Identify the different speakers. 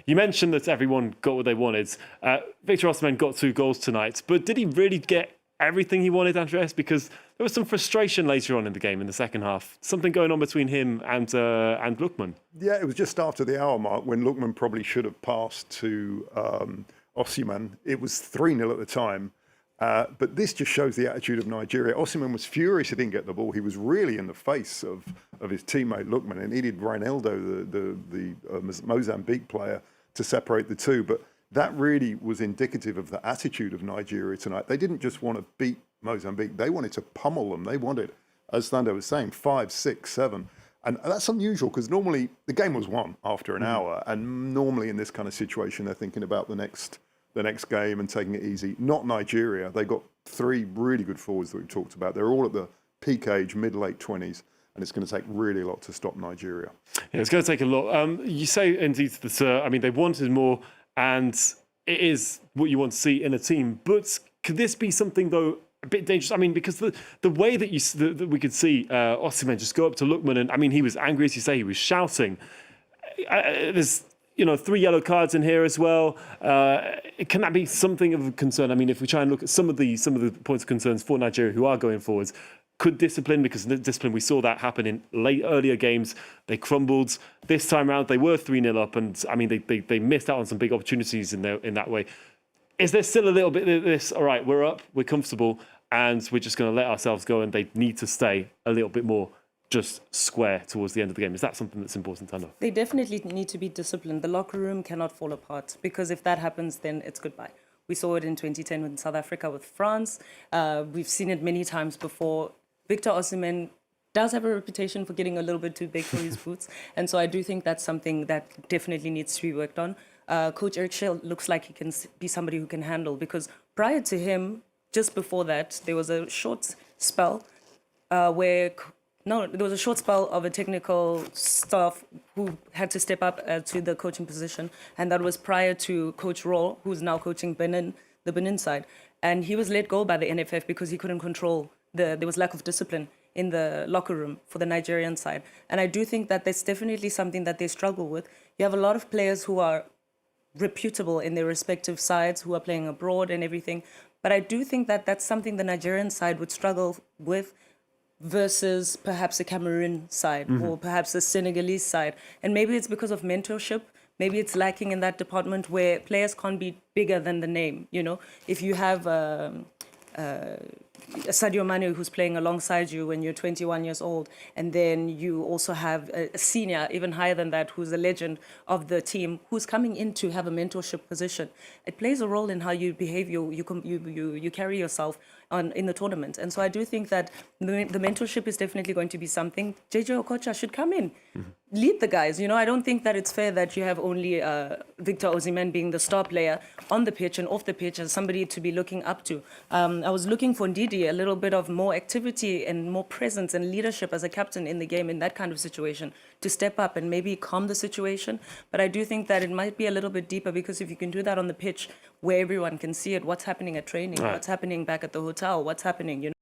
Speaker 1: You mentioned that everyone got what they wanted. Victor Osimhen got 2 goals tonight, but did he really get everything he wanted, Andreas? Because there was some frustration later on in the game in the second half. Something going on between him and Lookman.
Speaker 2: Yeah, it was just after the hour mark when Lookman probably should have passed to Osimhen. It was 3-0 at the time. But this just shows the attitude of Nigeria. Osimhen was furious he didn't get the ball. He was really in the face of his teammate Lookman, and needed Reinaldo, the Mozambique player, to separate the two. But that really was indicative of the attitude of Nigeria tonight. They didn't just want to beat Mozambique. They wanted to pummel them. They wanted, as Thando was saying, 5, 6, 7. And that's unusual because normally the game was won after an hour. And normally in this kind of situation, they're thinking about the next game and taking it easy. Not Nigeria. They got 3 really good forwards that we talked about. They're all at the peak age, mid-late 20s. And it's going to take really a lot to stop Nigeria.
Speaker 1: Yeah, it's going to take a lot. You say indeed that, they wanted more, and it is what you want to see in a team. But could this be something, though, a bit dangerous? Because the way that we could see Osimhen just go up to Lookman, and he was angry, as you say, he was shouting. There's 3 yellow cards in here as well. Can that be something of a concern? If we try and look at some of the points of concerns for Nigeria who are going forwards, could discipline, because discipline, we saw that happen in earlier games. They crumbled. This time around, they were 3-0 up, and they missed out on some big opportunities in that way. Is there still a little bit of this, all right, we're up, we're comfortable, and we're just going to let ourselves go, and they need to stay a little bit more just square towards the end of the game? Is that something that's important to know?
Speaker 3: They definitely need to be disciplined. The locker room cannot fall apart, because if that happens, then it's goodbye. We saw it in 2010 with South Africa with France. We've seen it many times before. Victor Osimhen does have a reputation for getting a little bit too big for his boots. And so I do think that's something that definitely needs to be worked on. Coach Eric Schell looks like he can be somebody who can handle, because prior to him, just before that, there was a short spell there was a short spell of a technical staff who had to step up to the coaching position. And that was prior to Coach Raw, who's now coaching the Benin side. And he was let go by the NFF because he couldn't control there was lack of discipline in the locker room for the Nigerian side. And I do think that that's definitely something that they struggle with. You have a lot of players who are reputable in their respective sides, who are playing abroad and everything. But I do think that that's something the Nigerian side would struggle with versus perhaps a Cameroon side or perhaps a Senegalese side. And maybe it's because of mentorship. Maybe it's lacking in that department where players can't be bigger than the name. If you have Sadio Mane who's playing alongside you when you're 21 years old, and then you also have a senior, even higher than that, who's a legend of the team, who's coming in to have a mentorship position. It plays a role in how you behave, you carry yourself in the tournament. And so I do think that the mentorship is definitely going to be something. JJ Okocha should come in, lead the guys. I don't think that it's fair that you have only Victor Osimhen being the star player on the pitch and off the pitch as somebody to be looking up to. I was looking for Ndidi a little bit of more activity and more presence and leadership as a captain in the game in that kind of situation, to step up and maybe calm the situation. But I do think that it might be a little bit deeper, because if you can do that on the pitch where everyone can see it, what's happening at training, what's happening back at the hotel, what's happening,